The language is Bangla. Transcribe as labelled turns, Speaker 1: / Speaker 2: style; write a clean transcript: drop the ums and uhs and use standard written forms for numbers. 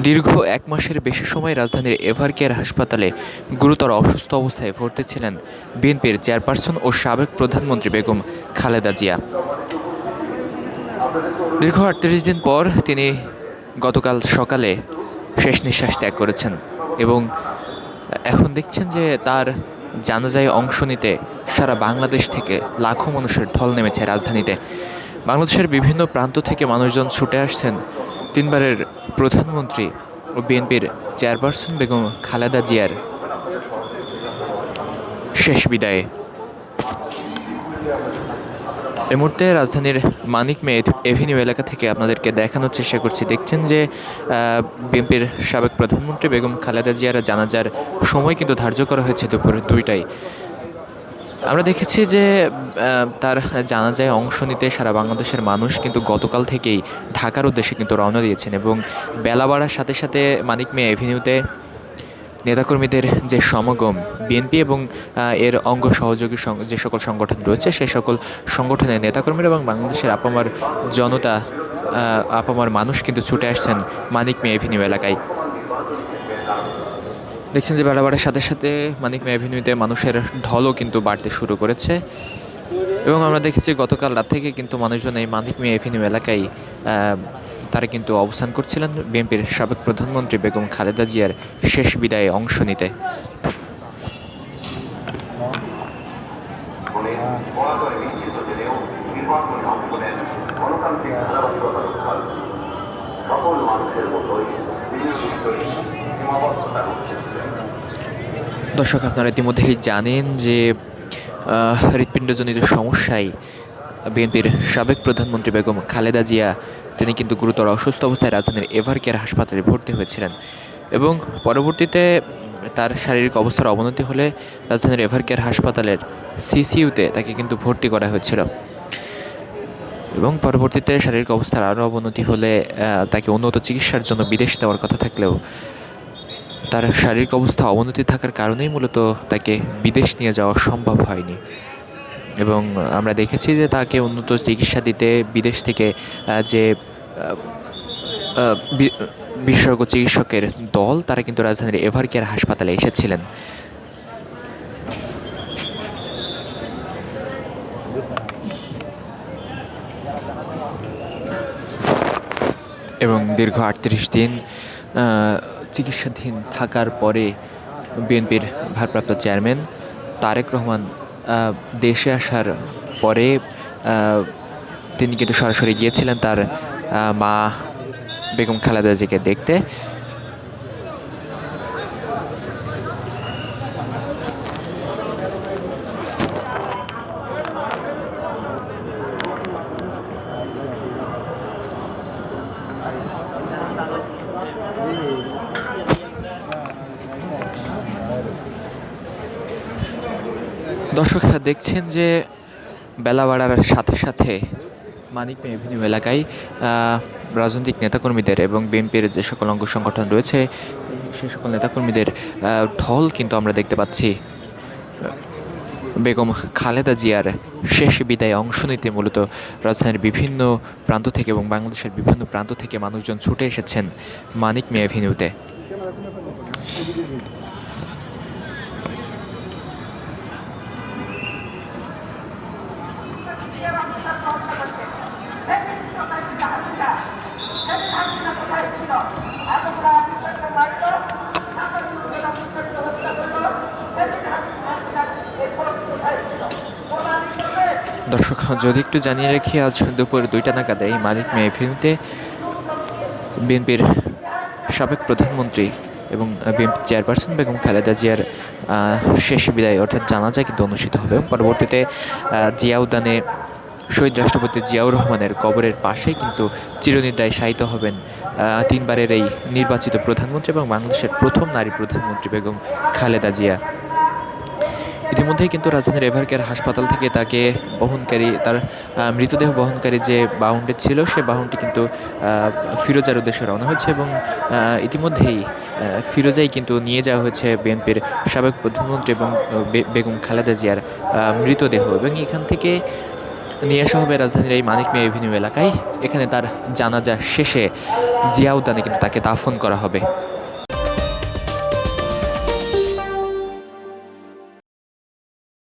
Speaker 1: দীর্ঘ ১ মাসের বেশি সময় রাজধানীর এভারকেয়ার হাসপাতালে গুরুতর অসুস্থ অবস্থায় ভর্তি ছিলেন বিএনপির চেয়ারপারসন ও সাবেক প্রধানমন্ত্রী বেগম খালেদা জিয়া। দীর্ঘ ৩৮ দিন পর তিনি গতকাল সকালে শেষ নিঃশ্বাস ত্যাগ করেছেন এবং এখন দেখছেন যে তার জানাজায় অংশ নিতে সারা বাংলাদেশ থেকে লাখো মানুষের ঢল নেমেছে রাজধানীতে। বাংলাদেশের বিভিন্ন প্রান্ত থেকে মানুষজন ছুটে আসছেন তিনবারের প্রধানমন্ত্রী ও বিএনপির চেয়ারপারসন বেগম খালেদা জিয়ার শেষ বিদায়ে। এই মুহূর্তে রাজধানীর মানিক মে এভিনিউ এলাকা থেকে আপনাদেরকে দেখানোর চেষ্টা করছি। দেখছেন যে বিএনপির সাবেক প্রধানমন্ত্রী বেগম খালেদা জিয়ার জানাজার সময় কিন্তু ধার্য করা হয়েছে দুপুর ২টায়। আমরা দেখেছি যে তার জানাজায় অংশ নিতে সারা বাংলাদেশের মানুষ কিন্তু গতকাল থেকেই ঢাকার উদ্দেশ্যে কিন্তু রওনা দিয়েছেন এবং বেলা বাড়ার সাথে সাথে মানিক মে এভিনিউতে নেতাকর্মীদের যে সমাগম, বিএনপি এবং এর অঙ্গ সহযোগী যে সকল সংগঠন রয়েছে সেই সকল সংগঠনের নেতাকর্মীরা এবং বাংলাদেশের আপামার জনতা, আপামার মানুষ কিন্তু ছুটে আসছেন মানিক মে এভিনিউ এলাকায়। দেখছেন যে বেলা বাড়ার সাথে সাথে মানিক মে এভিনিউতে মানুষের ঢলও কিন্তু বাড়তে শুরু করেছে এবং আমরা দেখেছি গতকাল রাত থেকে কিন্তু মানুষজন এই মানিক মে এভিনিউ এলাকায় তারা কিন্তু অবস্থান করছিলেন বিএনপির সাবেক প্রধানমন্ত্রী বেগম খালেদা জিয়ার শেষ বিদায়ে অংশ নিতে। দর্শক, আপনারা ইতিমধ্যেই জানেন যে হৃৎপিণ্ডজনিত সমস্যায় বিএনপির সাবেক প্রধানমন্ত্রী বেগম খালেদা জিয়া তিনি কিন্তু গুরুতর অসুস্থ অবস্থায় রাজধানীর এভারকেয়ার হাসপাতালে ভর্তি হয়েছিলেন এবং পরবর্তীতে তার শারীরিক অবস্থার অবনতি হলে রাজধানীর এভারকেয়ার হাসপাতালের সিসিইউতে তাকে কিন্তু ভর্তি করা হয়েছিল এবং পরবর্তীতে শারীরিক অবস্থার আরও অবনতি হলে তাকে উন্নত চিকিৎসার জন্য বিদেশ দেওয়ার কথা থাকলেও তার শারীরিক অবস্থা অবনতি থাকার কারণেই মূলত তাকে বিদেশ নিয়ে যাওয়া সম্ভব হয়নি এবং আমরা দেখেছি যে তাকে উন্নত চিকিৎসা দিতে বিদেশ থেকে যে বিশেষজ্ঞ চিকিৎসকের দল তারা কিন্তু রাজধানীর এভারকেয়ার হাসপাতালে এসেছিলেন এবং দীর্ঘ ৩৮ দিন চিকিৎসাধীন থাকার পরে বিএনপির ভারপ্রাপ্ত চেয়ারম্যান তারেক রহমান দেশে আসার পরে তিনি কিন্তু সরাসরি গিয়েছিলেন তার মা বেগম খালেদা জিয়াকে দেখতে। দর্শক, দেখছেন যে বেলা বাড়ার সাথে সাথে মানিক মে এভিনিউ এলাকায় রাজনৈতিক নেতাকর্মীদের এবং বিএনপির যে সকল অঙ্গ সংগঠন রয়েছে সে সকল নেতাকর্মীদের ঢল কিন্তু আমরা দেখতে পাচ্ছি বেগম খালেদা জিয়ার শেষ বিদায়ে অংশ নিতে মূলত রাজধানীর বিভিন্ন প্রান্ত থেকে এবং বাংলাদেশের বিভিন্ন প্রান্ত থেকে মানুষজন ছুটে এসেছেন মানিক মে এভিনিউতে। দর্শক, যদি একটু জানিয়ে রাখি, আজ দুপুর ২টা নাগাদ এই মানিক মে এভিনিউতে বিএনপির সাবেক প্রধানমন্ত্রী এবং বিএনপি চেয়ারপারসন বেগম খালেদা জিয়ার শেষ বিদায় অর্থাৎ জানাজা কিন্তু অনুষ্ঠিত হবে। পরবর্তীতে জিয়া উদ্যানে শহীদ রাষ্ট্রপতি জিয়াউর রহমানের কবরের পাশেই কিন্তু চিরনিদ্রায় শায়িত হবেন তিনবারের এই নির্বাচিত প্রধানমন্ত্রী এবং বাংলাদেশের প্রথম নারী প্রধানমন্ত্রী বেগম খালেদা জিয়া। ইতিমধ্যেই কিন্তু রাজধানীর এভারকেয়ার হাসপাতাল থেকে তাকে বহনকারী তার মৃতদেহ বহনকারী যে বাহনটি ছিল সে বাহনটি কিন্তু ফিরোজার উদ্দেশ্যে রওনা হয়েছে এবং ইতিমধ্যেই ফিরোজাই কিন্তু নিয়ে যাওয়া হয়েছে বিএনপির সাবেক প্রধানমন্ত্রী এবং বেগম খালেদা জিয়ার মৃতদেহ এবং এখান থেকে নিয়ে আসা হবে রাজধানীর এই মানিক মিয়া এভিনিউ এলাকায়। এখানে তার জানাজা শেষে জিয়া উদ্যানে কিন্তু তাকে দাফন করা হবে।